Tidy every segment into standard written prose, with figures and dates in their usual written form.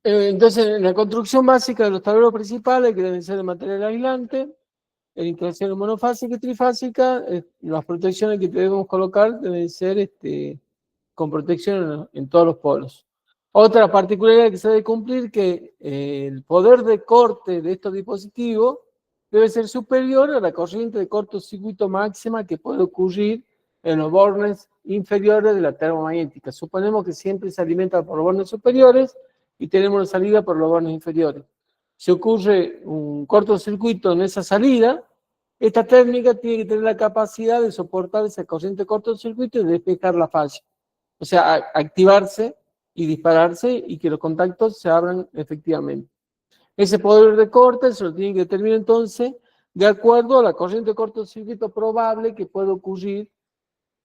Entonces, en la construcción básica de los tableros principales, que deben ser de material aislante, en instalación monofásica y trifásica, las protecciones que debemos colocar deben ser con protección en todos los polos. Otra particularidad que se debe cumplir que el poder de corte de estos dispositivos debe ser superior a la corriente de cortocircuito máxima que puede ocurrir en los bornes inferiores de la termomagnética. Suponemos que siempre se alimenta por los bornes superiores y tenemos una salida por los bornes inferiores. Si ocurre un cortocircuito en esa salida, esta técnica tiene que tener la capacidad de soportar esa corriente de cortocircuito y despejar la falla. O sea, activarse y dispararse y que los contactos se abran efectivamente. Ese poder de corte se lo tiene que determinar entonces de acuerdo a la corriente de cortocircuito probable que puede ocurrir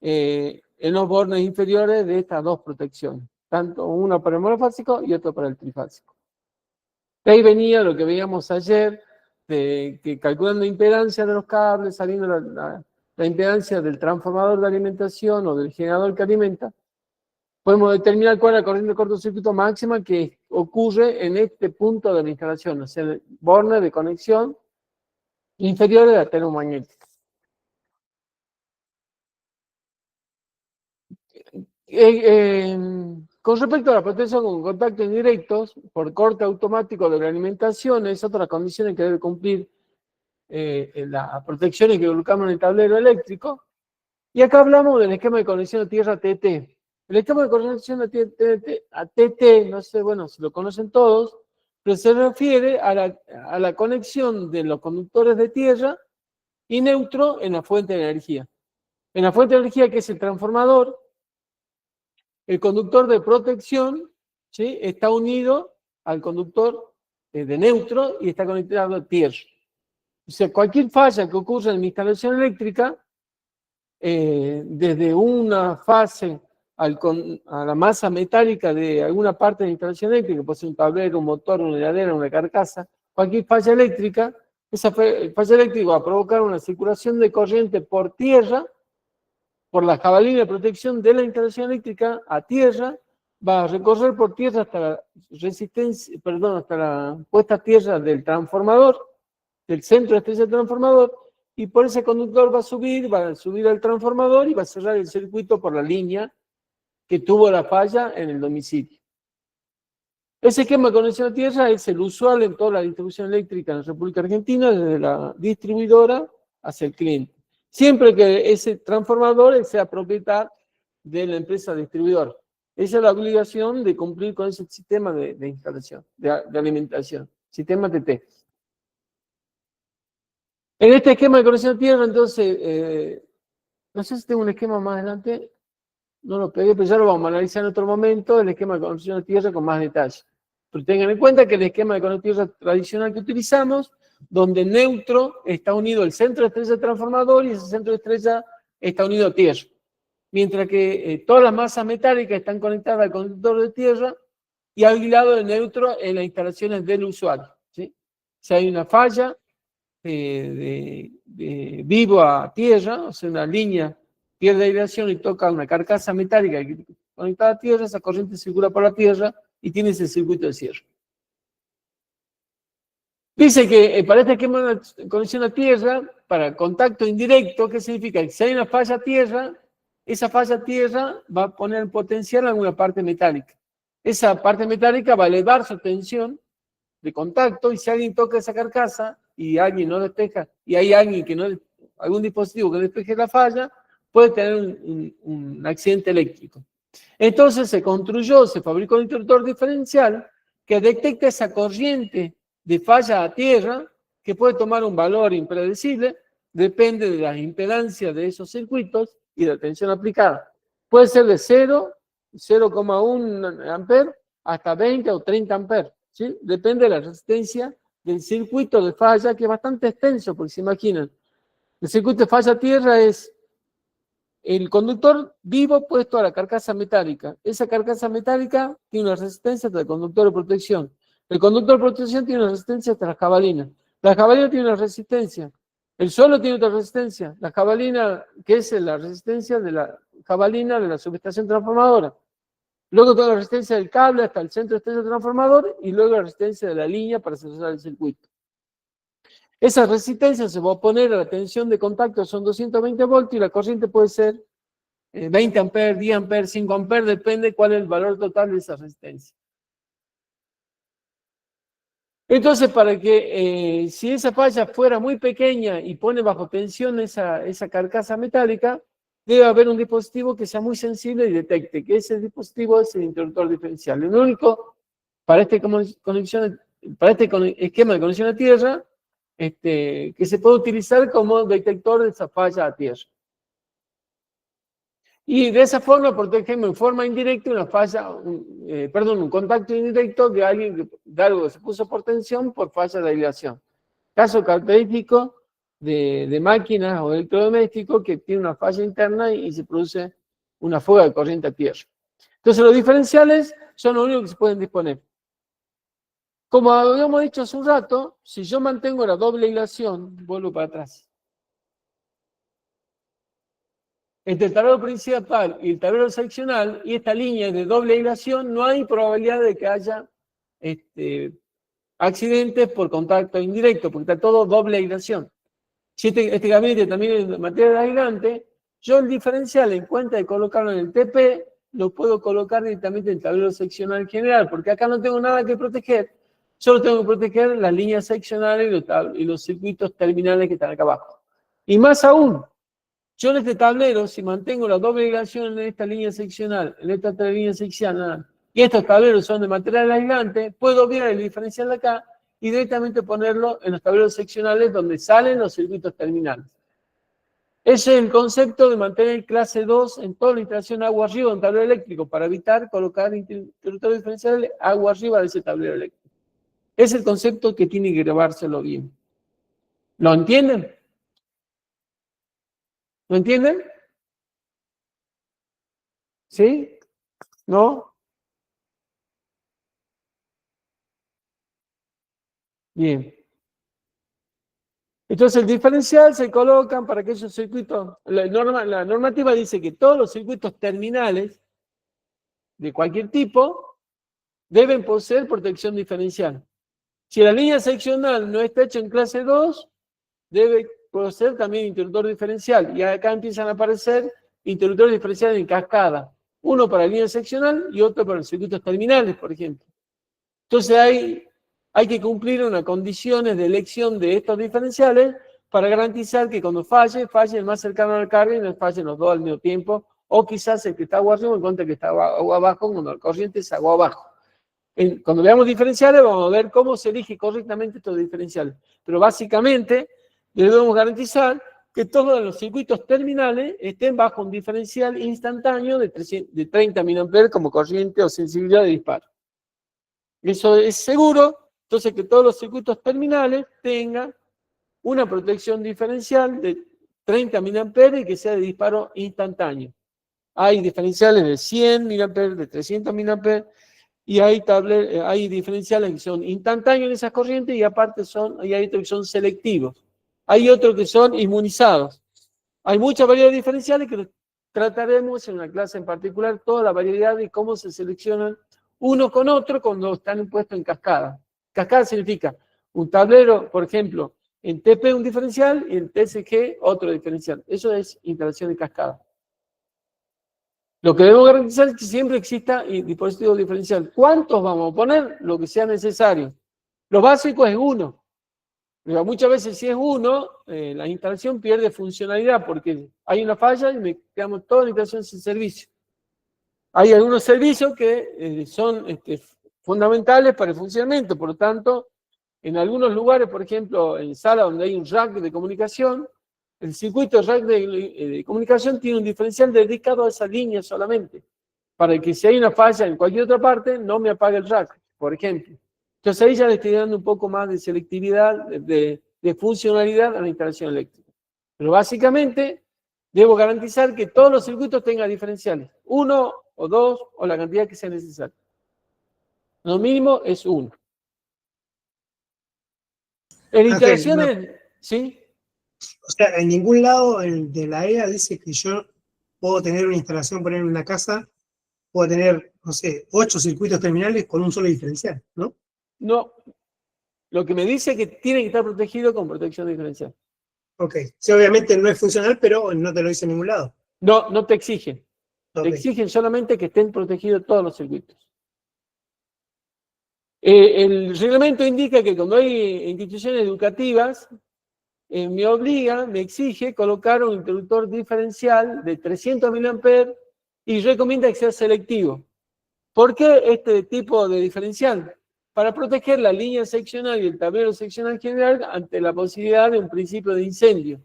en los bornes inferiores de estas dos protecciones, tanto una para el monofásico y otra para el trifásico. De ahí venía lo que veíamos ayer, de que calculando impedancia de los cables, saliendo la impedancia del transformador de alimentación o del generador que alimenta, podemos determinar cuál es la corriente de cortocircuito máxima que ocurre en este punto de la instalación, o sea, el borne de conexión inferior de la termomagnética. Con respecto a la protección con contactos indirectos, por corte automático de la alimentación, es otra condición que debe cumplir las protecciones que colocamos en el tablero eléctrico. Y acá hablamos del esquema de conexión a tierra TT. El esquema de conexión a TT, no sé, bueno, si lo conocen todos, pero se refiere a la conexión de los conductores de tierra y neutro en la fuente de energía. En la fuente de energía, que es el transformador, el conductor de protección, ¿sí?, está unido al conductor de neutro y está conectado a tierra. O sea, cualquier falla que ocurra en mi instalación eléctrica, desde una fase a la masa metálica de alguna parte de la instalación eléctrica, puede ser un tablero, un motor, una heladera, una carcasa, cualquier falla eléctrica, esa falla eléctrica va a provocar una circulación de corriente por tierra, por la jabalina de protección de la instalación eléctrica a tierra, va a recorrer por tierra hasta la resistencia, perdón, hasta la puesta a tierra del transformador, del centro de estrella del transformador, y por ese conductor va a subir al transformador y va a cerrar el circuito por la línea que tuvo la falla en el domicilio. Ese esquema de conexión a tierra es el usual en toda la distribución eléctrica en la República Argentina, desde la distribuidora hacia el cliente. Siempre que ese transformador sea propiedad de la empresa distribuidora. Esa es la obligación de cumplir con ese sistema de instalación, de alimentación, sistema TT. En este esquema de conexión a tierra, entonces, no sé si tengo un esquema más adelante, no lo pegué, pero ya lo vamos a analizar en otro momento, el esquema de conexión a tierra con más detalle. Pero tengan en cuenta que el esquema de conexión a tierra tradicional que utilizamos, donde neutro está unido al centro de estrella del transformador y ese centro de estrella está unido a tierra. Mientras que todas las masas metálicas están conectadas al conductor de tierra y aislado de neutro en las instalaciones del usuario, ¿sí? Si hay una falla de vivo a tierra, o sea, una línea pierde aireación y toca una carcasa metálica conectada a tierra, esa corriente circula por la tierra y tiene ese circuito de cierre. Dice que para este esquema de conexión a tierra, para contacto indirecto, ¿qué significa? Que si hay una falla a tierra, esa falla a tierra va a poner en potencial alguna parte metálica. Esa parte metálica va a elevar su tensión de contacto y si alguien toca esa carcasa y alguien no despeja, y hay alguien que no, algún dispositivo que despeje la falla, puede tener un accidente eléctrico. Entonces se fabricó un interruptor diferencial que detecta esa corriente de falla a tierra, que puede tomar un valor impredecible, depende de las impedancias de esos circuitos y de la tensión aplicada. Puede ser de 0,1 amper hasta 20 o 30 amperes, ¿sí? Depende de la resistencia del circuito de falla, que es bastante extenso, porque se imaginan, el circuito de falla a tierra es el conductor vivo puesto a la carcasa metálica. Esa carcasa metálica tiene una resistencia hasta el conductor de protección. El conductor de protección tiene una resistencia hasta la jabalina. La jabalina tiene una resistencia. El suelo tiene otra resistencia. La jabalina, que es la resistencia de la jabalina de la subestación transformadora. Luego tengo la resistencia del cable hasta el centro de este transformador y luego la resistencia de la línea para cerrar el circuito. Esa resistencia se va a oponer a la tensión de contacto, son 220 voltios y la corriente puede ser 20 amperes, 10 amperes, 5 amperes, depende cuál es el valor total de esa resistencia. Entonces, para que si esa falla fuera muy pequeña y pone bajo tensión esa carcasa metálica, debe haber un dispositivo que sea muy sensible y detecte que ese dispositivo es el interruptor diferencial. El único para este esquema de conexión a tierra que se puede utilizar como detector de esa falla a tierra. Y de esa forma protegemos en forma indirecta una falla, un contacto indirecto de alguien de algo que se puso por tensión por falla de aislación. Caso característico de máquinas o electrodomésticos que tiene una falla interna y se produce una fuga de corriente a tierra. Entonces los diferenciales son los únicos que se pueden disponer. Como habíamos dicho hace un rato, si yo mantengo la doble aislación, vuelvo para atrás. Entre el tablero principal y el tablero seccional, y esta línea es de doble aislación, no hay probabilidad de que haya accidentes por contacto indirecto, porque está todo doble aislación. Si este gabinete también es de material aislante, yo el diferencial, en cuenta de colocarlo en el TP, lo puedo colocar directamente en el tablero seccional general, porque acá no tengo nada que proteger, solo tengo que proteger las líneas seccionales y los circuitos terminales que están acá abajo. Y más aún, yo en este tablero, si mantengo la doble aislación en esta línea seccional, en esta otra línea seccional, y estos tableros son de material aislante, puedo obviar el diferencial de acá y directamente ponerlo en los tableros seccionales donde salen los circuitos terminales. Ese es el concepto de mantener clase 2 en toda la instalación agua arriba de un tablero eléctrico para evitar colocar interruptores diferenciales agua arriba de ese tablero eléctrico. Es el concepto que tiene que grabárselo bien. ¿Lo entienden? ¿Lo entienden? ¿Sí? ¿No? Bien. Entonces el diferencial se colocan para que esos circuitos, la normativa dice que todos los circuitos terminales de cualquier tipo deben poseer protección diferencial. Si la línea seccional no está hecha en clase 2, debe poseer también interruptor diferencial. Y acá empiezan a aparecer interruptores diferenciales en cascada. Uno para la línea seccional y otro para los circuitos terminales, por ejemplo. Entonces hay que cumplir unas condiciones de elección de estos diferenciales para garantizar que cuando falle el más cercano al carga y no fallen los dos al mismo tiempo, o quizás el que está agua arriba en contra del que está agua abajo, cuando la corriente es agua abajo. Cuando veamos diferenciales vamos a ver cómo se elige correctamente estos diferenciales. Pero básicamente debemos garantizar que todos los circuitos terminales estén bajo un diferencial instantáneo de 30 mA como corriente o sensibilidad de disparo. Eso es seguro, entonces que todos los circuitos terminales tengan una protección diferencial de 30 mA y que sea de disparo instantáneo. Hay diferenciales de 100 mA, de 300 mA, y hay diferenciales que son instantáneos en esas corrientes y aparte hay otros que son selectivos. Hay otros que son inmunizados. Hay muchas variedades diferenciales que trataremos en una clase en particular, toda la variedad de cómo se seleccionan uno con otro cuando están puestos en cascada. Cascada significa un tablero, por ejemplo, en TP un diferencial y en TSG otro diferencial. Eso es instalación de cascada. Lo que debemos garantizar es que siempre exista dispositivo diferencial. ¿Cuántos vamos a poner? Lo que sea necesario. Lo básico es uno. Pero muchas veces si es uno, la instalación pierde funcionalidad porque hay una falla y me quedamos toda la instalación sin servicio. Hay algunos servicios que son fundamentales para el funcionamiento, por lo tanto, en algunos lugares, por ejemplo, en salas donde hay un rack de comunicación, el circuito rack de comunicación tiene un diferencial dedicado a esa línea solamente, para que si hay una falla en cualquier otra parte, no me apague el rack, por ejemplo. Entonces ahí ya le estoy dando un poco más de selectividad, de funcionalidad a la instalación eléctrica. Pero básicamente, debo garantizar que todos los circuitos tengan diferenciales, uno o dos, o la cantidad que sea necesaria. Lo mínimo es uno. En instalaciones, ¿sí? O sea, en ningún lado de la EA dice que yo puedo tener una instalación, por ejemplo, en una casa, puedo tener, no sé, 8 circuitos terminales con un solo diferencial, ¿no? No, lo que me dice es que tiene que estar protegido con protección diferencial. Ok. Sí, obviamente no es funcional, pero no te lo dice en ningún lado. No, no te exigen. Te Ok. exigen solamente que estén protegidos todos los circuitos. El reglamento indica que cuando hay instituciones educativas, me exige colocar un interruptor diferencial de 300 mA y recomienda que sea selectivo. ¿Por qué este tipo de diferencial? Para proteger la línea seccional y el tablero seccional general ante la posibilidad de un principio de incendio.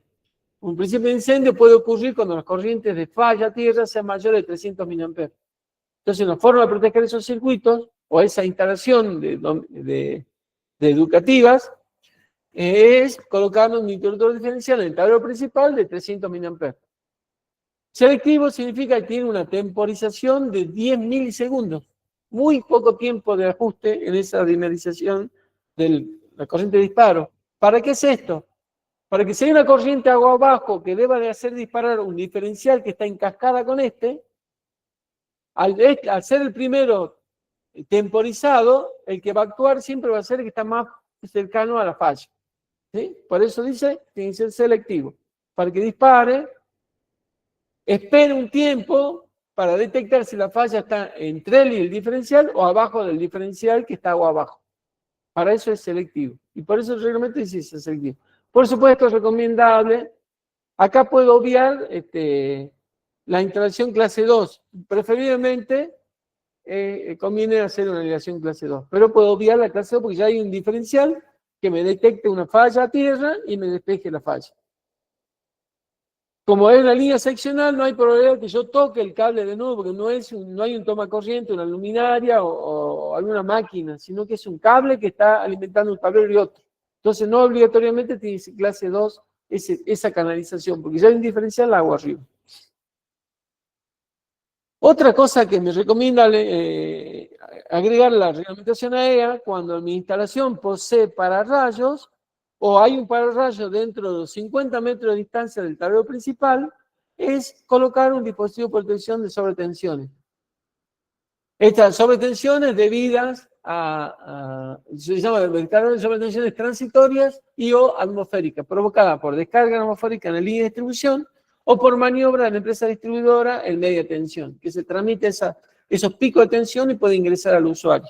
Un principio de incendio puede ocurrir cuando las corrientes de falla a tierra sean mayores de 300 mA. Entonces, una forma de proteger esos circuitos o esa instalación de educativas es colocar un interruptor diferencial en el tablero principal de 300 mA. Selectivo significa que tiene una temporización de 10 milisegundos. Muy poco tiempo de ajuste en esa dimerización de la corriente de disparo. ¿Para qué es esto? Para que si hay una corriente agua abajo que deba de hacer disparar un diferencial que está en cascada con al ser el primero temporizado, el que va a actuar siempre va a ser el que está más cercano a la falla. ¿Sí? Por eso dice, tiene que ser selectivo. Para que dispare, espere un tiempo para detectar si la falla está entre él y el diferencial o abajo del diferencial que está agua abajo. Para eso es selectivo. Y por eso el reglamento dice es selectivo. Por supuesto, es recomendable. Acá puedo obviar la instalación clase 2. Preferiblemente conviene hacer una aleación clase 2. Pero puedo obviar la clase 2 porque ya hay un diferencial que me detecte una falla a tierra y me despeje la falla. Como es una línea seccional, no hay probabilidad que yo toque el cable de nuevo, porque no hay un toma corriente, una luminaria o alguna máquina, sino que es un cable que está alimentando un tablero y otro. Entonces, no obligatoriamente tiene clase 2 esa canalización, porque ya hay un diferencial agua arriba. Otra cosa que me recomienda agregar la reglamentación AEA, cuando mi instalación posee pararrayos, o hay un pararrayo dentro de los 50 metros de distancia del tablero principal, es colocar un dispositivo de protección de sobretensiones. Estas sobretensiones debidas se llama sobretensiones transitorias y o atmosféricas, provocadas por descarga atmosférica en la línea de distribución o por maniobra de la empresa distribuidora en media tensión, que se transmite esos picos de tensión y puede ingresar al usuario.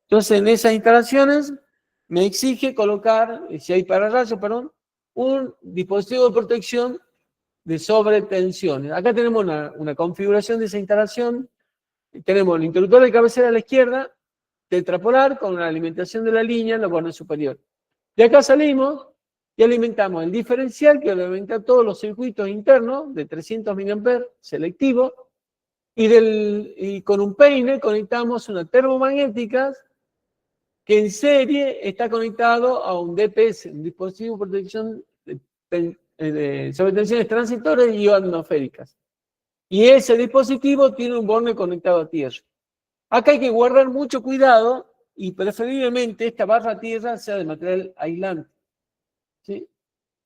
Entonces, en esas instalaciones me exige colocar, si hay pararrayos, un dispositivo de protección de sobretensiones. Acá tenemos una configuración de esa instalación. Tenemos el interruptor de cabecera a la izquierda, tetrapolar, con la alimentación de la línea en la borda superior. De acá salimos y alimentamos el diferencial, que alimenta todos los circuitos internos de 300 mA selectivo, y con un peine conectamos una termomagnética que en serie está conectado a un DPS, un dispositivo de protección de sobretensiones transitorias y atmosféricas. Y ese dispositivo tiene un borne conectado a tierra. Acá hay que guardar mucho cuidado y preferiblemente esta barra a tierra sea de material aislante. ¿Sí?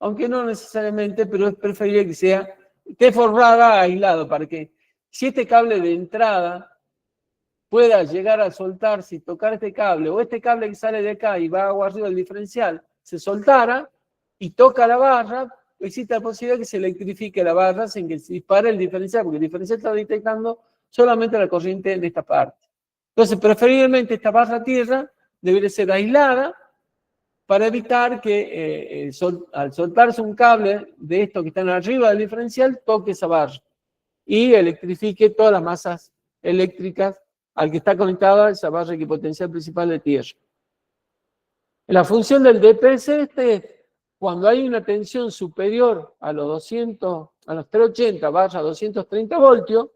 Aunque no necesariamente, pero es preferible que esté forrada aislado para que si este cable de entrada pueda llegar a soltarse y tocar este cable, o este cable que sale de acá y va agua arriba del diferencial, se soltara y toca la barra, existe la posibilidad que se electrifique la barra sin que se dispare el diferencial, porque el diferencial está detectando solamente la corriente de esta parte. Entonces, preferiblemente esta barra a tierra debería ser aislada para evitar que al soltarse un cable de estos que están arriba del diferencial, toque esa barra y electrifique todas las masas eléctricas al que está conectada a esa barra equipotencial principal de tierra. La función del DPS es cuando hay una tensión superior a los 380/230 voltios,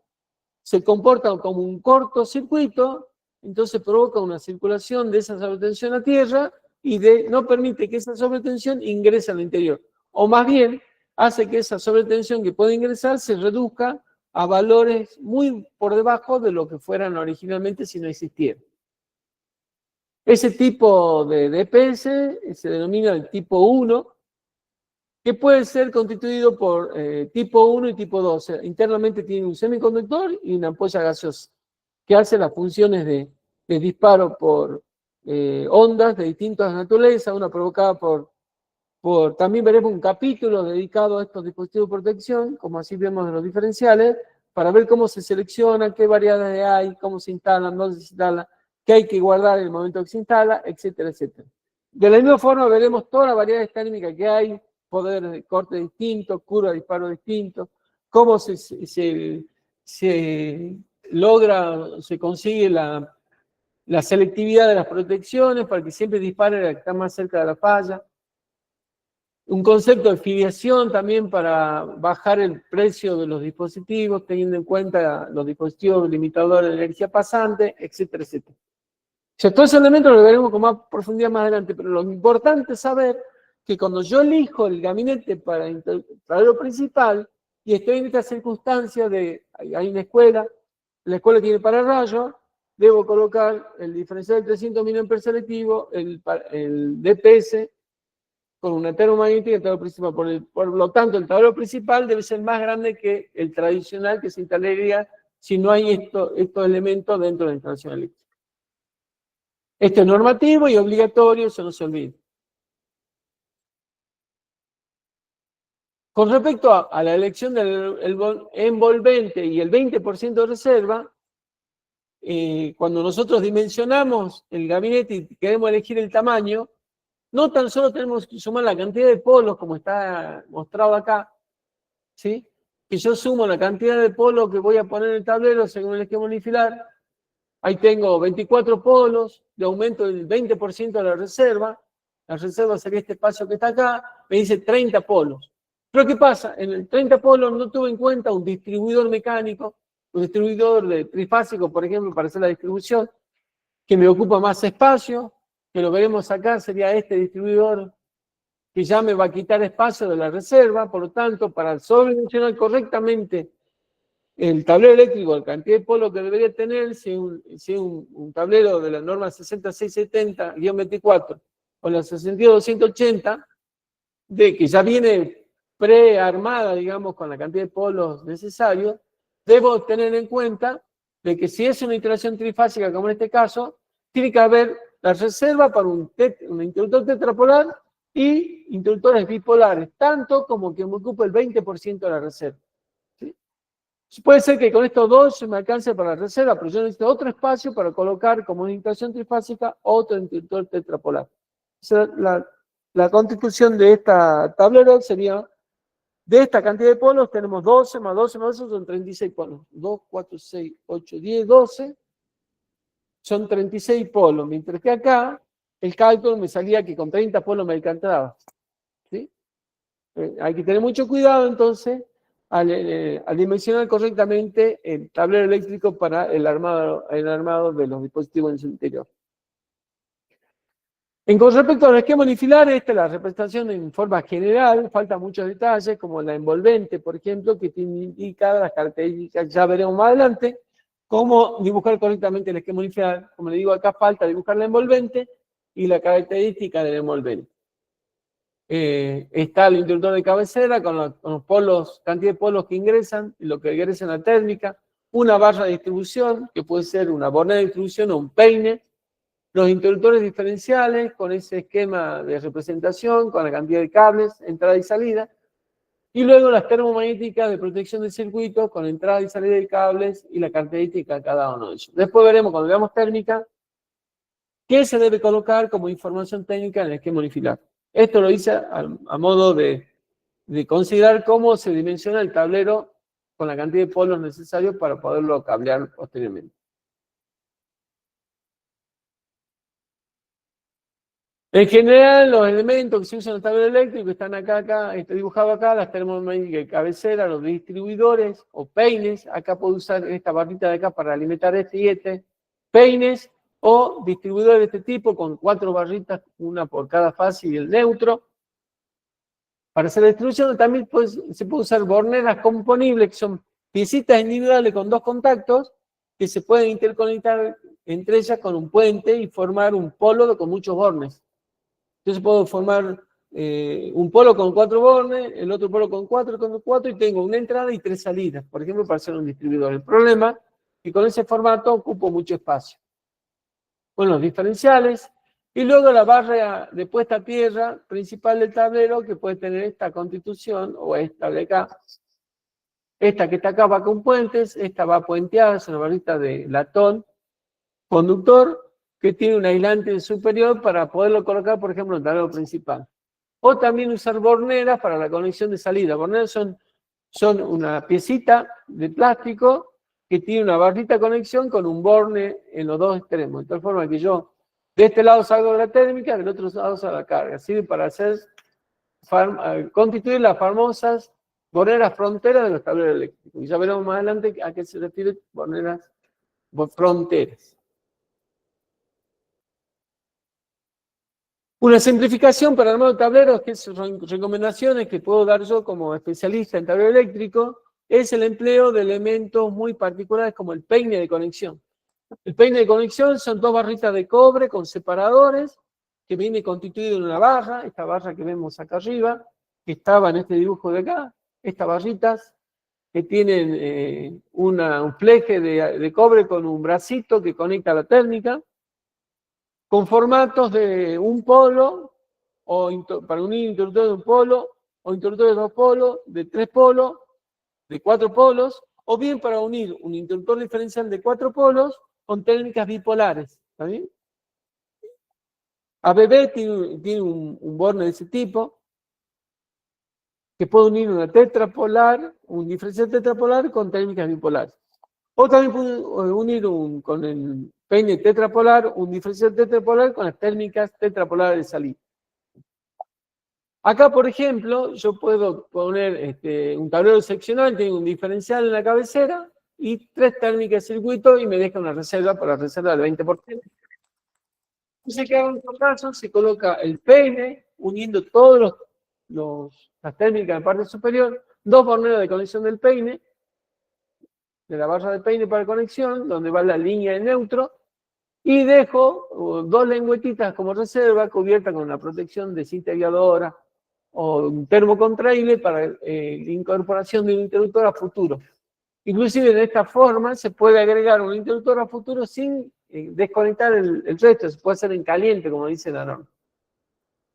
se comporta como un cortocircuito, entonces provoca una circulación de esa sobretensión a tierra y no permite que esa sobretensión ingrese al interior. O más bien, hace que esa sobretensión que puede ingresar se reduzca a valores muy por debajo de lo que fueran originalmente si no existiera. Ese tipo de DPS se denomina el tipo 1, que puede ser constituido por tipo 1 y tipo 2. O sea, internamente tiene un semiconductor y una ampolla gaseosa. que hace las funciones de disparo por ondas de distintas naturalezas, una provocada también veremos un capítulo dedicado a estos dispositivos de protección, como así vemos de los diferenciales, para ver cómo se selecciona, qué variedades hay, cómo se instalan, dónde se instalan, qué hay que guardar en el momento que se instala, etcétera, etcétera. De la misma forma veremos todas las variedades térmicas que hay, poderes de corte distintos, curva de disparo distintos, cómo se logra, se consigue la selectividad de las protecciones para que siempre dispare la que está más cerca de la falla. Un concepto de filiación también para bajar el precio de los dispositivos, teniendo en cuenta los dispositivos limitadores de energía pasante, etcétera, etcétera. O sea, todos esos elementos lo veremos con más profundidad más adelante, pero lo importante es saber que cuando yo elijo el gabinete para el tablero principal y estoy en esta circunstancia de, hay una escuela, la escuela tiene pararrayo, debo colocar el diferencial de 300 mA selectivo, el DPS, con una termomagnética y el tablero principal. Por lo tanto, el tablero principal debe ser más grande que el tradicional que se instalaría si no hay estos elementos dentro de la instalación eléctrica. Esto es normativo y obligatorio, eso no se olvide. Con respecto a la elección del envolvente y el 20% de reserva, cuando nosotros dimensionamos el gabinete y queremos elegir el tamaño, no tan solo tenemos que sumar la cantidad de polos, como está mostrado acá, ¿sí? Que yo sumo la cantidad de polos que voy a poner en el tablero según el esquema unifilar. Ahí tengo 24 polos, de aumento del 20% de la reserva. La reserva sería este espacio que está acá, me dice 30 polos. Pero ¿qué pasa? En el 30 polos no tuve en cuenta un distribuidor mecánico, un distribuidor de trifásico, por ejemplo, para hacer la distribución, que me ocupa más espacio, que lo veremos acá, sería este distribuidor que ya me va a quitar espacio de la reserva. Por lo tanto, para sobredimensionar correctamente el tablero eléctrico, la cantidad de polos que debería tener, si un tablero de la norma 60670-24 o la 62280, de que ya viene prearmada, digamos, con la cantidad de polos necesarios, debo tener en cuenta de que si es una instalación trifásica, como en este caso, tiene que haber la reserva para un interruptor tetrapolar y interruptores bipolares, tanto como que me ocupe el 20% de la reserva. ¿Sí? Puede ser que con estos dos se me alcance para la reserva, pero yo necesito otro espacio para colocar como una instalación trifásica otro interruptor tetrapolar. O sea, la constitución de esta tablero sería, de esta cantidad de polos tenemos 12 más 12 más 12 son 36 polos. 2, 4, 6, 8, 10, 12. Son 36 polos, mientras que acá el cálculo me salía que con 30 polos me alcanzaba. ¿Sí? Hay que tener mucho cuidado entonces al dimensionar correctamente el tablero eléctrico para el armado de los dispositivos en su interior. Con respecto al esquema unifilar, esta es la representación en forma general, faltan muchos detalles, como la envolvente, por ejemplo, que tiene indicadas las características, ya veremos más adelante, cómo dibujar correctamente el esquema unifilar. Como le digo, acá falta dibujar la envolvente y la característica del envolvente. Está el interruptor de cabecera con los polos, cantidad de polos que ingresan y lo que ingresa en la térmica, una barra de distribución, que puede ser una bornera de distribución o un peine, los interruptores diferenciales con ese esquema de representación, con la cantidad de cables, entrada y salida, y luego las termomagnéticas de protección del circuito con entrada y salida de cables y la característica de cada uno de ellos. Después veremos, cuando veamos térmica, qué se debe colocar como información técnica en el esquema unifilar. Esto lo hice a modo de considerar cómo se dimensiona el tablero con la cantidad de polos necesarios para poderlo cablear posteriormente. En general, los elementos que se usan en el tablero eléctrico están acá, está dibujado acá, las termomagnéticas de cabecera, los distribuidores o peines. Acá puedo usar esta barrita de acá para alimentar este y este. Peines o distribuidores de este tipo con 4 barritas, una por cada fase y el neutro. Para hacer la distribución también se puede usar borneras componibles, que son piecitas individuales con 2 contactos que se pueden interconectar entre ellas con un puente y formar un polo con muchos bornes. Entonces puedo formar un polo con 4 bornes, el otro polo con 4 y tengo una entrada y 3 salidas, por ejemplo, para hacer un distribuidor. El problema y con ese formato ocupo mucho espacio. Bueno, los diferenciales, y luego la barra de puesta a tierra principal del tablero, que puede tener esta constitución, o esta de acá. Esta que está acá va con puentes, esta va puenteada, es una barrita de latón conductor, que tiene un aislante superior para poderlo colocar, por ejemplo, en el tablero principal. O también usar borneras para la conexión de salida. Borneras son una piecita de plástico que tiene una barrita de conexión con un borne en los dos extremos. De tal forma que yo de este lado salgo de la térmica, del otro lado salgo de la carga. Sirve para constituir las famosas borneras fronteras de los tableros eléctricos. Y ya veremos más adelante a qué se refiere borneras fronteras. Una simplificación para armar tableros, que son recomendaciones que puedo dar yo como especialista en tablero eléctrico, es el empleo de elementos muy particulares como el peine de conexión. El peine de conexión son dos barritas de cobre con separadores que viene constituido en una barra, esta barra que vemos acá arriba, que estaba en este dibujo de acá, estas barritas que tienen un fleje de cobre con un bracito que conecta a la térmica, con formatos de un polo, para unir interruptores de un polo, o interruptores de dos polos, de tres polos, de cuatro polos, o bien para unir un interruptor diferencial de cuatro polos con térmicas bipolares. ¿Está bien? ABB tiene un borne de ese tipo, que puede unir una tetrapolar, un diferencial tetrapolar con térmicas bipolares. O también puede unir con el peine tetrapolar, un diferencial tetrapolar con las térmicas tetrapolares de salida. Acá, por ejemplo, yo puedo poner un tablero seccional, tiene un diferencial en la cabecera y tres térmicas de circuito y me deja una reserva para la reserva del 20%. Entonces, ¿qué hago en estos casos? Se coloca el peine uniendo todas las térmicas en la parte superior, dos borneros de conexión del peine, de la barra de peine para conexión, donde va la línea de neutro, y dejo dos lengüetitas como reserva cubierta con una protección de cinta aviadora o un termocontraíble para la incorporación de un interruptor a futuro. Inclusive de esta forma se puede agregar un interruptor a futuro sin desconectar el resto, se puede hacer en caliente, como dice la norma.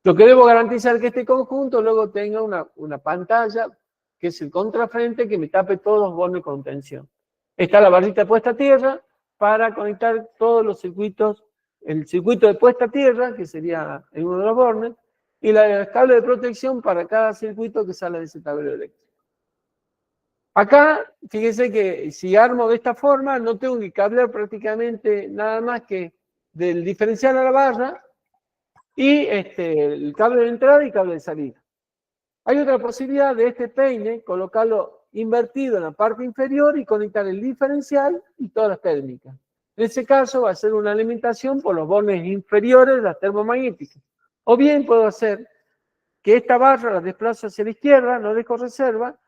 Lo que debo garantizar es que este conjunto luego tenga una pantalla, que es el contrafrente, que me tape todos los bornes con tensión. Está la barrita puesta a tierra para conectar todos los circuitos, el circuito de puesta a tierra, que sería en uno de los bornes, y la cable de protección para cada circuito que sale de ese tablero eléctrico. Acá, fíjense que si armo de esta forma, no tengo que cablear prácticamente nada más que del diferencial a la barra y el cable de entrada y cable de salida. Hay otra posibilidad de este peine, colocarlo invertido en la parte inferior y conectar el diferencial y todas las térmicas. En ese caso va a ser una alimentación por los bornes inferiores de las termomagnéticas. O bien puedo hacer que esta barra la desplazo hacia la izquierda, no dejo reserva,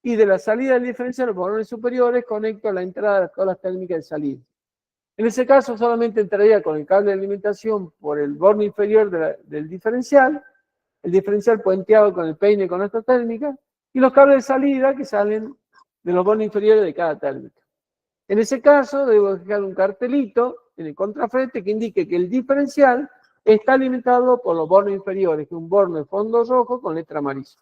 y de la salida del diferencial, los bornes superiores, conecto a la entrada de todas las térmicas de salida. En ese caso solamente entraría con el cable de alimentación por el borne inferior del diferencial, el diferencial puenteado con el peine con esta térmica, y los cables de salida que salen de los bornes inferiores de cada térmica. En ese caso debo dejar un cartelito en el contrafrente que indique que el diferencial está alimentado por los bornes inferiores, que es un borne de fondo rojo con letra amarilla.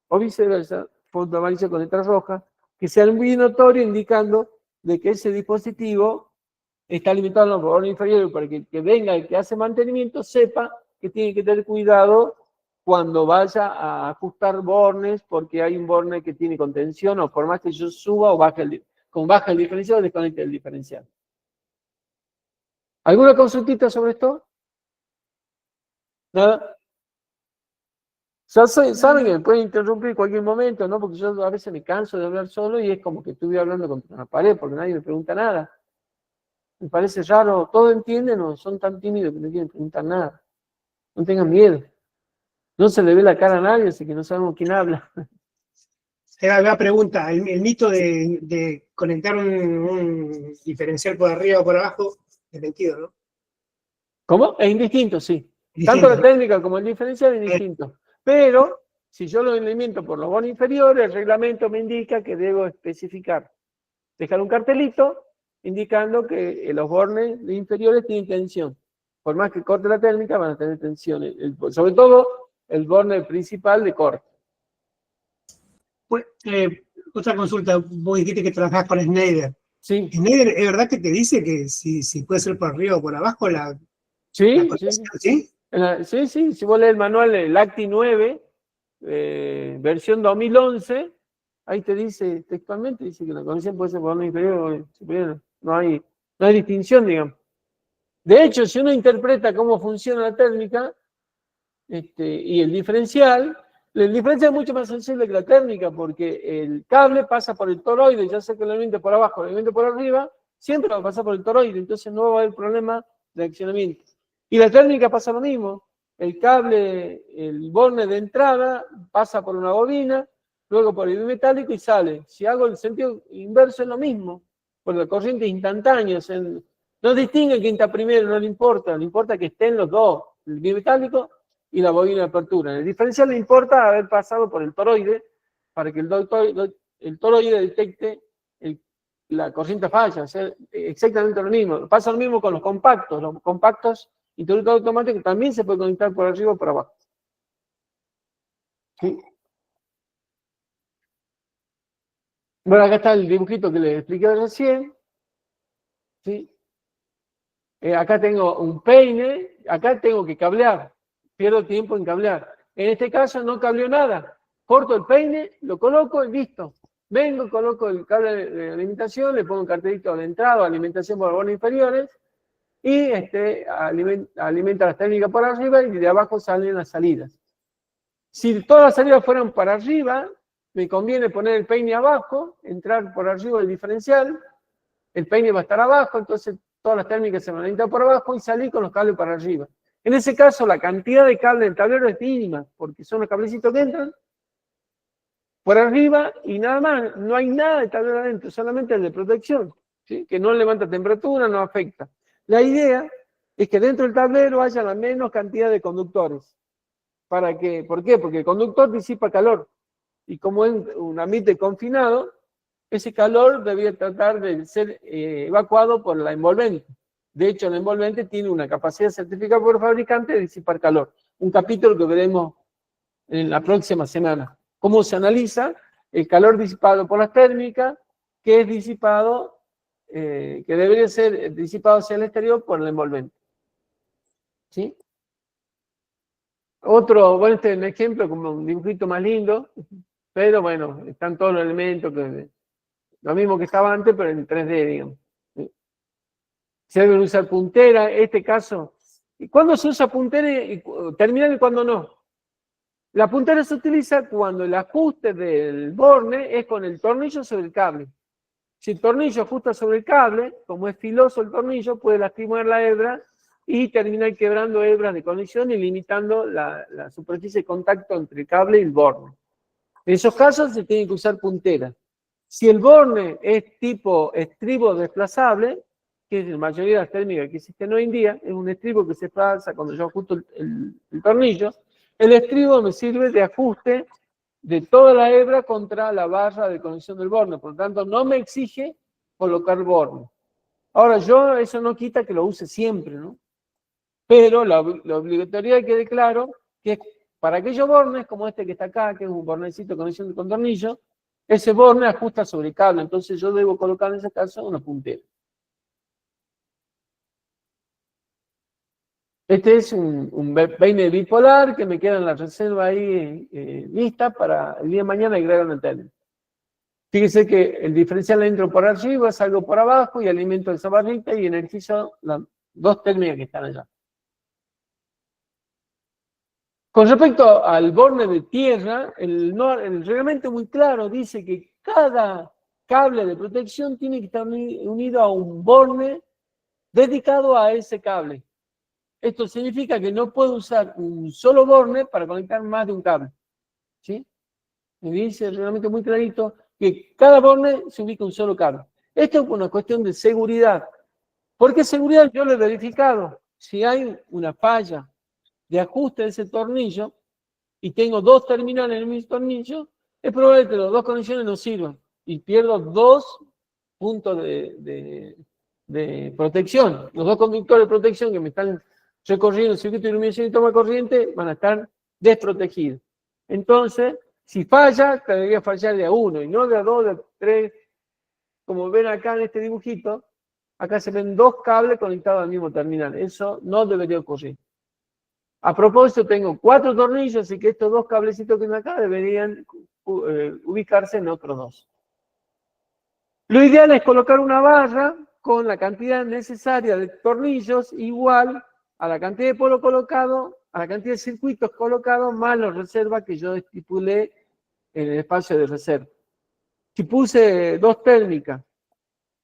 O viceversa, fondo amarillo con letra roja, que sea muy notorio indicando de que ese dispositivo está alimentado en los bornes inferiores para que el que venga, el que hace mantenimiento, sepa que tiene que tener cuidado cuando vaya a ajustar bornes, porque hay un borne que tiene contención, o por más que yo suba o baje baja el diferencial o desconecte el diferencial. ¿Alguna consultita sobre esto? ¿Nada? Ya saben que me pueden interrumpir en cualquier momento, ¿no? Porque yo a veces me canso de hablar solo y es como que estuve hablando contra una pared porque nadie me pregunta nada. Me parece raro, todos entienden o son tan tímidos que no quieren preguntar nada. No tengan miedo. No se le ve la cara a nadie, así que no sabemos quién habla. La pregunta, el mito de conectar un diferencial por arriba o por abajo es mentira, ¿no? ¿Cómo? Es indistinto, sí. Distinto, Tanto la ¿no? técnica como el diferencial es indistinto. Pero, si yo lo alimento por los bornes inferiores, el reglamento me indica que debo especificar dejar un cartelito indicando que los bornes inferiores tienen tensión. Por más que corte la térmica, van a tener tensión. Sobre todo el borne principal de corte. Pues, otra consulta, vos dijiste que trabajás con Schneider. Sí, ¿Schneider es verdad que te dice que si puede ser por arriba o por abajo la sí, conexión, sí? sí, sí. Si vos lees el manual, el ACTI 9, versión 2011, ahí te dice textualmente, dice que la conexión puede ser por borne inferior o superior. No hay distinción, digamos. De hecho, si uno interpreta cómo funciona la térmica y el diferencial es mucho más sensible que la térmica, porque el cable pasa por el toroide, ya sea que el elemento por abajo o el elemento por arriba, siempre va a pasar por el toroide, entonces no va a haber problema de accionamiento. Y la térmica pasa lo mismo, el cable, el borne de entrada pasa por una bobina, luego por el bimetálico y sale. Si hago el sentido inverso es lo mismo, porque la corriente es instantánea, no distingue quién está primero, no le importa que estén los dos, el bimetálico y la bobina de apertura. En el diferencial le importa haber pasado por el toroide para que el toroide detecte la corriente falla, o sea, exactamente lo mismo. Pasa lo mismo con los compactos interruptor automático también se puede conectar por arriba o por abajo. ¿Sí? Bueno, acá está el dibujito que les expliqué recién. ¿Sí? Acá tengo un peine, acá tengo que cablear, pierdo tiempo en cablear. En este caso no cableo nada, corto el peine, lo coloco y listo. Vengo, coloco el cable de alimentación, le pongo un cartelito de entrada, alimentación por bornes inferiores, y alimenta las térmicas por arriba y de abajo salen las salidas. Si todas las salidas fueran para arriba, me conviene poner el peine abajo, entrar por arriba del diferencial, el peine va a estar abajo, entonces todas las térmicas se van a entrar por abajo y salir con los cables para arriba. En ese caso, la cantidad de cable del tablero es mínima, porque son los cablecitos que entran por arriba y nada más. No hay nada de tablero adentro, solamente el de protección, ¿sí? Que no levanta temperatura, no afecta. La idea es que dentro del tablero haya la menos cantidad de conductores. ¿Para qué? ¿Por qué? Porque el conductor disipa calor. Y como es un ambiente confinado, ese calor debía tratar de ser evacuado por la envolvente. De hecho, la envolvente tiene una capacidad certificada por el fabricante de disipar calor. Un capítulo que veremos en la próxima semana. Cómo se analiza el calor disipado por las térmicas, que es disipado, que debería ser disipado hacia el exterior por la envolvente. ¿Sí? Bueno, este es un ejemplo como un dibujito más lindo, pero bueno, están todos los elementos, lo mismo que estaba antes, pero en 3D, digamos. ¿Sí? Se deben usar puntera, en este caso. ¿Y cuándo se usa puntera terminal y cuándo no? La puntera se utiliza cuando el ajuste del borne es con el tornillo sobre el cable. Si el tornillo ajusta sobre el cable, como es filoso el tornillo, puede lastimar la hebra y terminar quebrando hebras de conexión y limitando la superficie de contacto entre el cable y el borne. En esos casos se tiene que usar puntera. Si el borne es tipo estribo desplazable, que es la mayoría de las térmicas que existen hoy en día, es un estribo que se desplaza cuando yo ajusto el tornillo, el estribo me sirve de ajuste de toda la hebra contra la barra de conexión del borne, por lo tanto no me exige colocar borne. Ahora, eso no quita que lo use siempre, ¿no? Pero la obligatoriedad quede claro que es para aquellos bornes como este que está acá, que es un bornecito de conexión con tornillo, ese borne ajusta sobre el cable, entonces yo debo colocar en ese caso una puntera. Este es un peine bipolar que me queda en la reserva ahí lista para el día de mañana agregar una tele. Fíjese que el diferencial entro por arriba, salgo por abajo y alimento esa barrita y energizo las dos térmicas que están allá. Con respecto al borne de tierra, el reglamento muy claro dice que cada cable de protección tiene que estar unido a un borne dedicado a ese cable. Esto significa que no puedo usar un solo borne para conectar más de un cable. ¿Sí? Me dice el reglamento muy clarito que cada borne se ubica un solo cable. Esto es una cuestión de seguridad. ¿Por qué seguridad? Yo lo he verificado. Si hay una falla de ajuste de ese tornillo y tengo dos terminales en el mismo tornillo, es probable que las dos conexiones no sirvan y pierdo dos puntos de protección. Los dos conductores de protección que me están recorriendo el circuito de iluminación y toma corriente van a estar desprotegidos. Entonces, si falla, debería fallar de a uno y no de a dos, de a tres. Como ven acá en este dibujito, acá se ven dos cables conectados al mismo terminal. Eso no debería ocurrir. A propósito, tengo 4 tornillos, así que estos dos cablecitos que están acá deberían ubicarse en otros dos. Lo ideal es colocar una barra con la cantidad necesaria de tornillos igual a la cantidad de polo colocado, a la cantidad de circuitos colocados, más las reservas que yo estipulé en el espacio de reserva. Si puse 2 térmicas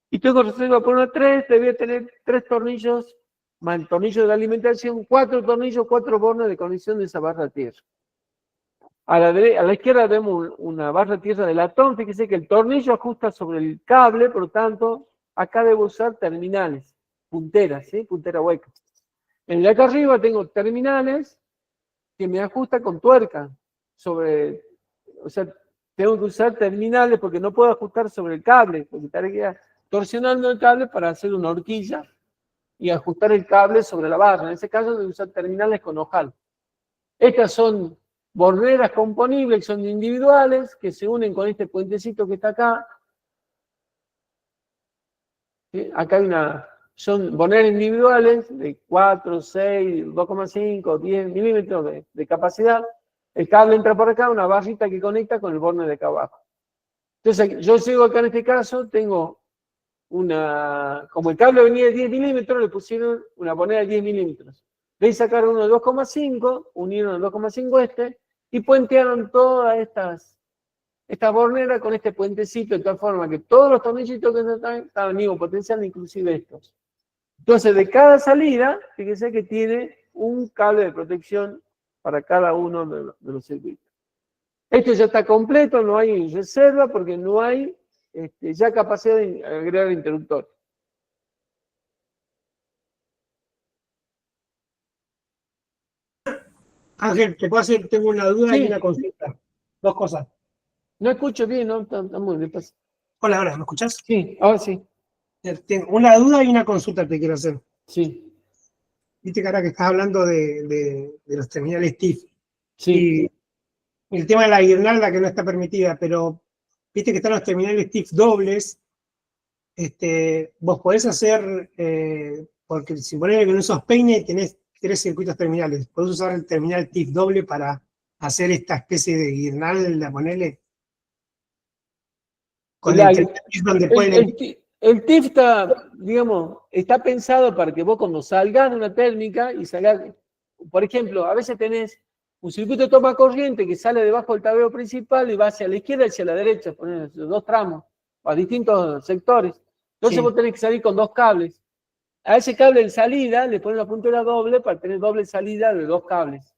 y tengo reserva por una 3, debería tener 3 tornillos más el tornillo de la alimentación, 4 tornillos, 4 bornes de conexión de esa barra de tierra. A la izquierda vemos una barra de tierra de latón. Fíjese que el tornillo ajusta sobre el cable, por lo tanto, acá debo usar terminales, punteras, ¿sí? Puntera hueca. En el de acá arriba tengo terminales que me ajustan con tuerca o sea, tengo que usar terminales porque no puedo ajustar sobre el cable, porque estaría torsionando el cable para hacer una horquilla y ajustar el cable sobre la barra. En ese caso, debo usar terminales con ojal. Estas son borneras componibles, que son individuales, que se unen con este puentecito que está acá. ¿Sí? Acá hay son borneras individuales de 4, 6, 2,5, 10 milímetros de capacidad. El cable entra por acá, una barrita que conecta con el borne de acá abajo. Entonces, yo sigo acá en este caso, tengo como el cable venía de 10 milímetros, le pusieron una bornera de 10 milímetros. De ahí sacaron uno de 2,5, unieron el 2,5 y puentearon todas esta bornera con este puentecito, de tal forma que todos los tornillitos que están al mismo potencial, inclusive estos. Entonces, de cada salida, fíjense que tiene un cable de protección para cada uno de los circuitos. Esto ya está completo, no hay reserva porque no hay ya capacidad de agregar interruptor. Ángel, tengo una duda y Sí. una consulta. 2 cosas. No escucho bien, ¿no? Está muy bien. Hola, ahora, ¿me escuchás? Sí, ahora sí. Tengo una duda y una consulta te quiero hacer. Sí, Viste que ahora que estás hablando de los terminales TIF sí. y el tema de la guirnalda que no está permitida, pero viste que están los terminales TIF dobles. Vos podés hacer, porque si ponés que no sos peine, tenés 3 circuitos terminales. Podés usar el terminal TIF doble para hacer esta especie de guirnalda, ponele. Con el terminal TIF donde pueden. El TIF está, digamos, está pensado para que vos cuando salgas de una térmica y salgas, por ejemplo, a veces tenés un circuito de toma corriente que sale debajo del tablero principal y va hacia la izquierda y hacia la derecha, poner los 2 tramos, a distintos sectores. Entonces Sí. vos tenés que salir con 2 cables. A ese cable en salida le pones la puntera doble para tener doble salida de 2 cables,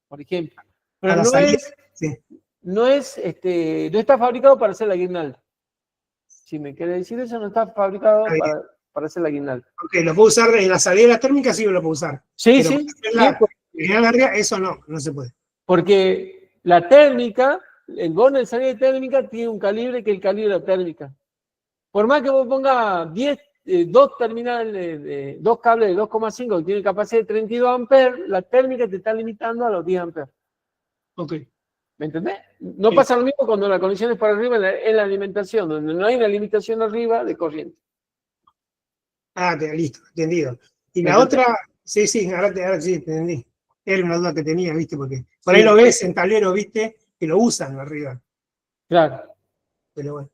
por ejemplo. Pero Para no salir, sí. no está fabricado para hacer la guirnalda. Si me quiere decir eso, no está fabricado para hacer la guirnalda. Ok, lo puedo usar en la salida de la térmica, sí lo puedo usar. Sí, pero sí. para hacer la arriba, eso no se puede. Porque la térmica, el borne de salida de térmica tiene un calibre que es el calibre de la térmica. Por más que vos pongas 2 terminales, 2 cables de 2,5 que tienen capacidad de 32 amperes, la térmica te está limitando a los 10 amperes. Ok. ¿Me entendés? No pasa lo mismo cuando la conexión es para arriba en la alimentación, donde no hay una limitación arriba de corriente. Ah, listo, entendido. Y la otra, sí, ahora sí, entendí. Era una duda que tenía, ¿viste? Porque por ahí lo ves en tablero, ¿viste? Que lo usan arriba. Claro. Pero bueno.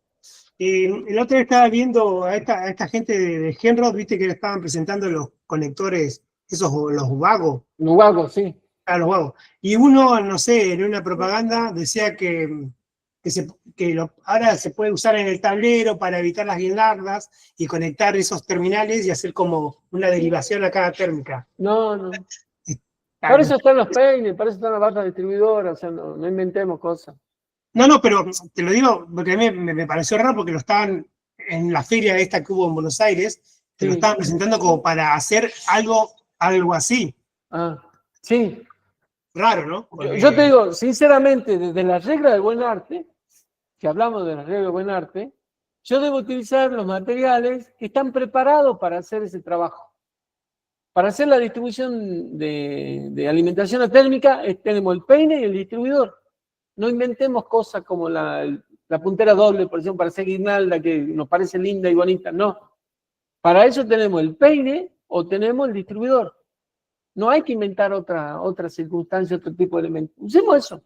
El otro día estaba viendo a esta gente de Genrod, ¿viste? Que le estaban presentando los conectores, los vagos. Los vagos, sí. Ah, los vagos. Y uno, no sé, en una propaganda decía que ahora se puede usar en el tablero para evitar las guirnaldas y conectar esos terminales y hacer como una derivación a cada térmica. No. Para eso están los peines, para eso están las barras distribuidoras, o sea, no inventemos cosas. No, pero te lo digo porque a mí me pareció raro porque lo estaban en la feria esta que hubo en Buenos Aires, te lo estaban presentando como para hacer algo así. Ah, sí. Raro, ¿no? Porque Yo te digo, sinceramente, desde la regla del buen arte, que hablamos de la regla del buen arte, yo debo utilizar los materiales que están preparados para hacer ese trabajo. Para hacer la distribución de alimentación atérmica, tenemos el peine y el distribuidor. No inventemos cosas como la puntera doble, por ejemplo, para hacer guirnalda, que nos parece linda y bonita. No. Para eso tenemos el peine o tenemos el distribuidor. No hay que inventar otra circunstancia, otro tipo de elemento. Usemos eso.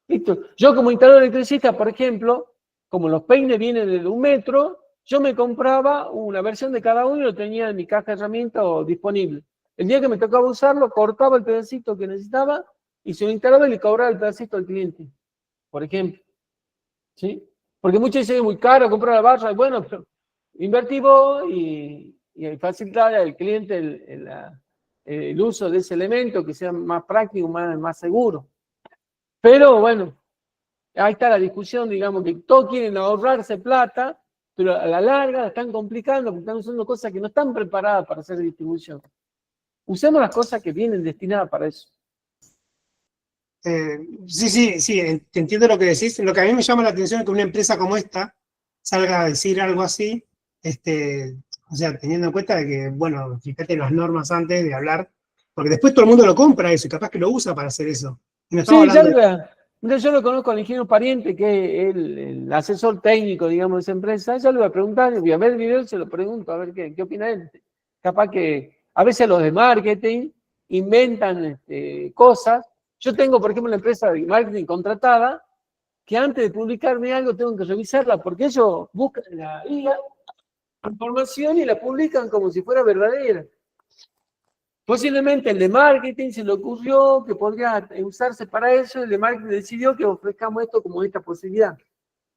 ¿Listo? Yo como instalador electricista, por ejemplo, como los peines vienen de 1 metro, yo me compraba una versión de cada uno y lo tenía en mi caja de herramientas disponible. El día que me tocaba usarlo, cortaba el pedacito que necesitaba y se lo instalaba y le cobraba el pedacito al cliente, por ejemplo. ¿Sí? Porque muchos dicen que es muy caro comprar la barra. Bueno, pero invertí vos y facilitar al cliente el uso de ese elemento que sea más práctico, más seguro. Pero bueno, ahí está la discusión, digamos, que todos quieren ahorrarse plata, pero a la larga la están complicando porque están usando cosas que no están preparadas para hacer distribución. Usemos las cosas que vienen destinadas para eso. Sí, te entiendo lo que decís. Lo que a mí me llama la atención es que una empresa como esta salga a decir algo así, o sea, teniendo en cuenta de que, bueno, fíjate las normas antes de hablar, porque después todo el mundo lo compra eso y capaz que lo usa para hacer eso. Y no estamos Sí, hablando yo lo conozco al ingeniero Pariente, que es el asesor técnico, digamos, de esa empresa. Yo le voy a preguntar, voy a ver el video y se lo pregunto, a ver qué opina él. Capaz que a veces los de marketing inventan cosas. Yo tengo, por ejemplo, una empresa de marketing contratada que antes de publicarme algo tengo que revisarla porque ellos buscan la información y la publican como si fuera verdadera. Posiblemente el de marketing se le ocurrió que podría usarse para eso, el de marketing decidió que ofrezcamos esto como esta posibilidad,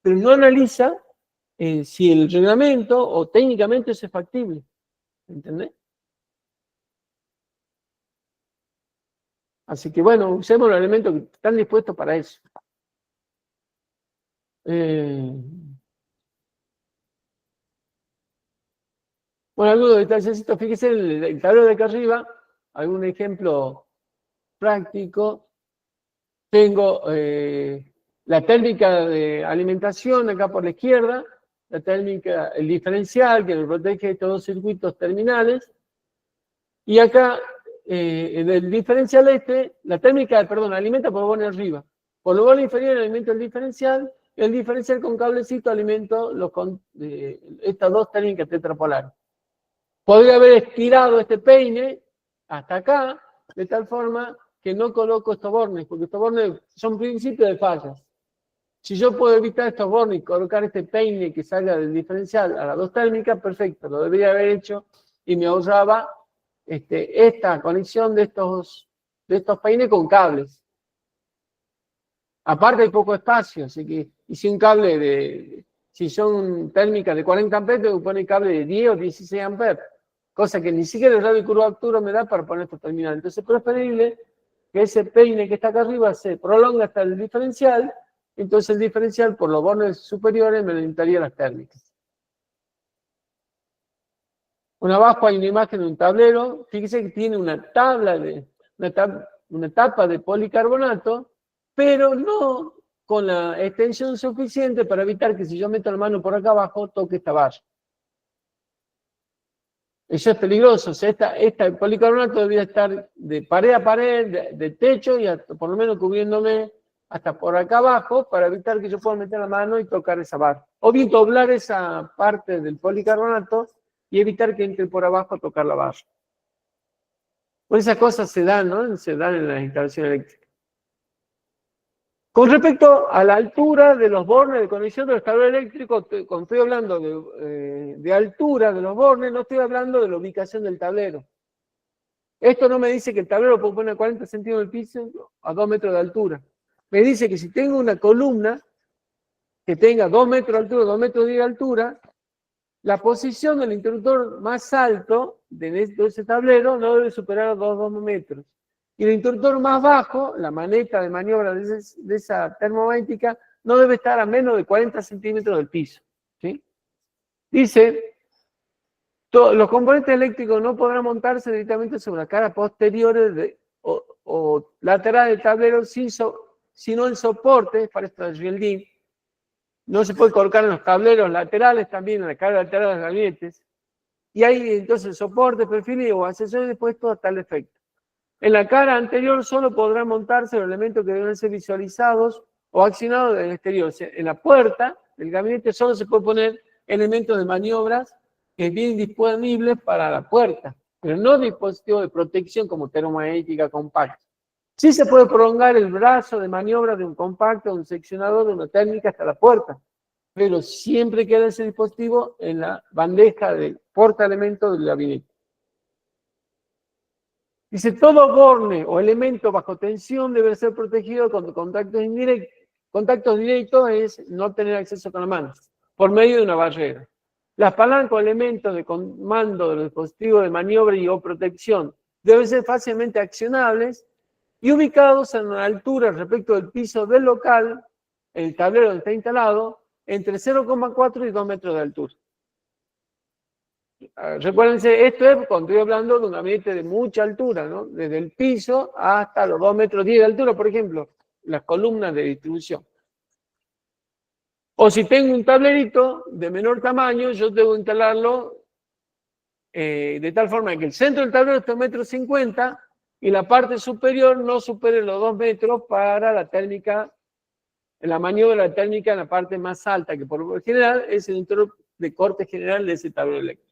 pero no analiza si el reglamento o técnicamente eso es factible. ¿Entendés? Así que bueno, usemos los elementos que están dispuestos para eso. Bueno, algunos detalles, fíjese el tablero de acá arriba, algún ejemplo práctico. Tengo la térmica de alimentación acá por la izquierda, la térmica, el diferencial que me protege de estos dos circuitos terminales, y acá en el diferencial la térmica, perdón, alimenta por borne arriba. Por lo borne inferior alimento el diferencial con cablecito alimento estas dos térmicas tetrapolares. Podría haber estirado este peine hasta acá, de tal forma que no coloco estos bornes, porque estos bornes son principios de fallas. Si yo puedo evitar estos bornes y colocar este peine que salga del diferencial a las dos térmicas, perfecto, lo debería haber hecho y me ahorraba esta conexión de estos peines con cables. Aparte hay poco espacio, así que hice un cable si son térmicas de 40 amperes, tengo que poner cable de 10 o 16 amperes, cosa que ni siquiera el radio de curvatura me da para poner estos terminales. Entonces es preferible que ese peine que está acá arriba se prolonga hasta el diferencial, entonces el diferencial por los bornes superiores me limitaría las térmicas. Bueno, abajo hay una imagen de un tablero, fíjese que tiene una tapa de policarbonato, pero no con la extensión suficiente para evitar que si yo meto la mano por acá abajo, toque esta barra. Eso es peligroso. O sea, esta policarbonato debería estar de pared a pared, de techo y por lo menos cubriéndome hasta por acá abajo para evitar que yo pueda meter la mano y tocar esa barra. O bien doblar esa parte del policarbonato y evitar que entre por abajo a tocar la barra. Pues esas cosas se dan, ¿no? Se dan en las instalaciones eléctricas. Con respecto a la altura de los bornes de conexión de los tableros eléctricos, cuando estoy hablando de altura de los bornes, no estoy hablando de la ubicación del tablero. Esto no me dice que el tablero puedo poner a 40 centímetros del piso a 2 metros de altura. Me dice que si tengo una columna que tenga 2 metros de altura, 2 metros de altura, la posición del interruptor más alto de ese tablero no debe superar los 2 metros. Y el interruptor más bajo, la maneta de maniobra de esa termométrica, no debe estar a menos de 40 centímetros del piso. ¿Sí? Dice, los componentes eléctricos no podrán montarse directamente sobre la cara posterior o lateral del tablero, sino el soporte, para esto del rieldín, no se puede colocar en los tableros laterales también, en la cara lateral de los gabinetes. Y hay entonces soporte, perfiles o accesorios dispuestos a tal efecto. En la cara anterior solo podrán montarse los elementos que deben ser visualizados o accionados del exterior. O sea, en la puerta del gabinete solo se puede poner elementos de maniobras que vienen disponibles para la puerta, pero no dispositivos de protección como termomagnética compacta. Sí se puede prolongar el brazo de maniobra de un compacto, de un seccionador, de una térmica hasta la puerta, pero siempre queda ese dispositivo en la bandeja de portaelementos del gabinete. Dice, todo borne o elemento bajo tensión debe ser protegido con contactos indirectos. Contactos directos es no tener acceso con la mano, por medio de una barrera. Las palancas o elementos de comando de los dispositivos de maniobra y o protección deben ser fácilmente accionables y ubicados a una altura respecto del piso del local, el tablero donde está instalado, entre 0,4 y 2 metros de altura. Recuérdense, esto es cuando estoy hablando de un gabinete de mucha altura, ¿no? Desde el piso hasta los 2,10 metros de altura, por ejemplo, las columnas de distribución. O si tengo un tablerito de menor tamaño, yo debo instalarlo de tal forma que el centro del tablero esté 1,50 m y la parte superior no supere los 2 metros para la térmica, la maniobra de la térmica en la parte más alta, que por lo general es el interior de corte general de ese tablero eléctrico.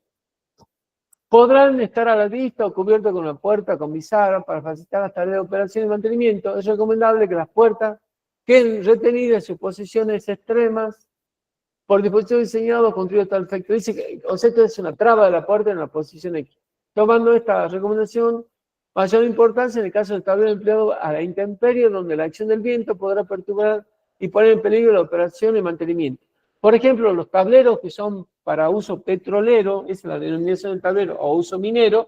Podrán estar a la vista o cubiertos con una puerta con bisagra para facilitar las tareas de operación y mantenimiento. Es recomendable que las puertas queden retenidas en sus posiciones extremas por dispositivos diseñados construidos a tal efecto. Dice que el concepto es una traba de la puerta en la posición X. Tomando esta recomendación, mayor importancia en el caso del tablero empleado a la intemperie, donde la acción del viento podrá perturbar y poner en peligro la operación y mantenimiento. Por ejemplo, los tableros que son para uso petrolero, esa es la denominación del tablero, o uso minero,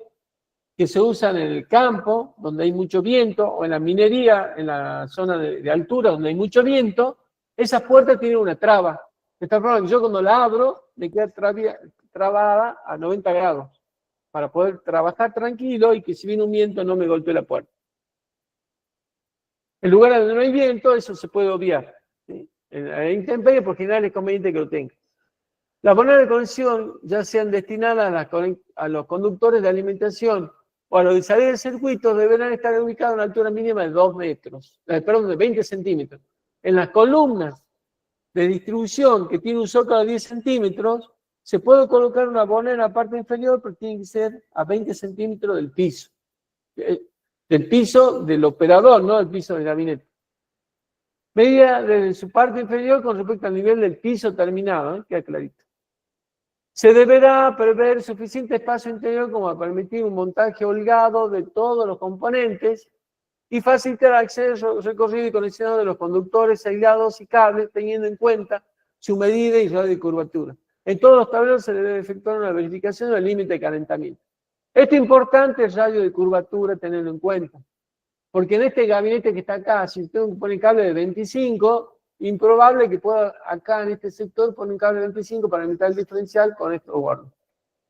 que se usan en el campo, donde hay mucho viento, o en la minería, en la zona de altura, donde hay mucho viento, esas puertas tienen una traba. De tal forma que yo cuando la abro, me queda trabada a 90 grados, para poder trabajar tranquilo y que si viene un viento no me golpee la puerta. En lugares donde no hay viento, eso se puede obviar, ¿sí? En la intemperie, por general, es conveniente que lo tenga. Las boletas de conexión, ya sean destinadas a los conductores de alimentación o a los de salida de circuitos, deberán estar ubicadas a una altura mínima de 2 metros, perdón, de 20 centímetros. En las columnas de distribución que tiene un zócalo de 10 centímetros, se puede colocar una bolera en la parte inferior, pero tiene que ser a 20 centímetros del piso. Del piso del operador, no del piso del gabinete. Medida desde su parte inferior con respecto al nivel del piso terminado, queda clarito. Se deberá prever suficiente espacio interior como para permitir un montaje holgado de todos los componentes y facilitar el acceso, recorrido y conexionado de los conductores aislados y cables, teniendo en cuenta su medida y radio de curvatura. En todos los tableros se debe efectuar una verificación del límite de calentamiento. Esto es importante, el radio de curvatura, tenerlo en cuenta. Porque en este gabinete que está acá, si usted pone cable de 25, improbable que pueda acá en este sector poner un cable de 25 para evitar el diferencial con estos bordes.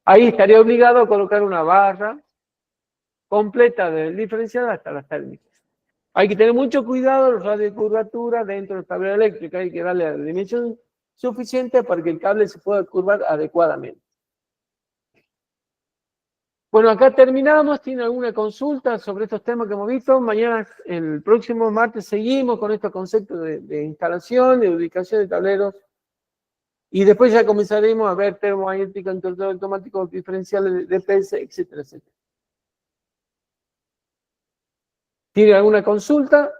Ahí estaría obligado a colocar una barra completa del diferencial hasta las térmicas. Hay que tener mucho cuidado los radios de curvatura dentro del tablero eléctrico. Hay que darle la dimensión suficiente para que el cable se pueda curvar adecuadamente. Bueno, acá terminamos. ¿Tiene alguna consulta sobre estos temas que hemos visto? Mañana, el próximo martes, seguimos con estos conceptos de instalación, de ubicación de tableros. Y después ya comenzaremos a ver termomagnética, interruptor automático, diferenciales de DPS, etcétera, etcétera. ¿Tiene alguna consulta?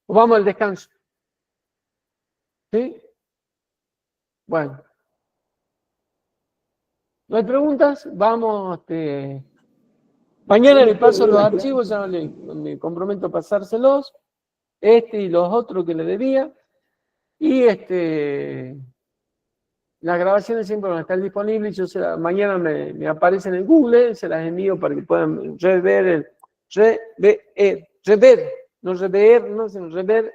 ¿O vamos al descanso? ¿Sí? Bueno. ¿No hay preguntas? Vamos, mañana le paso los archivos, ya me comprometo a pasárselos, y los otros que le debía, y las grabaciones siempre van a estar disponibles, mañana me aparecen en Google, se las envío para que puedan rever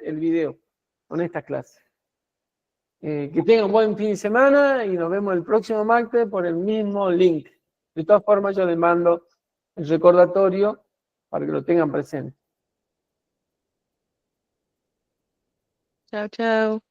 el video con esta clase. Que tengan un buen fin de semana y nos vemos el próximo martes por el mismo link. De todas formas, yo les mando el recordatorio para que lo tengan presente. Chao, chao.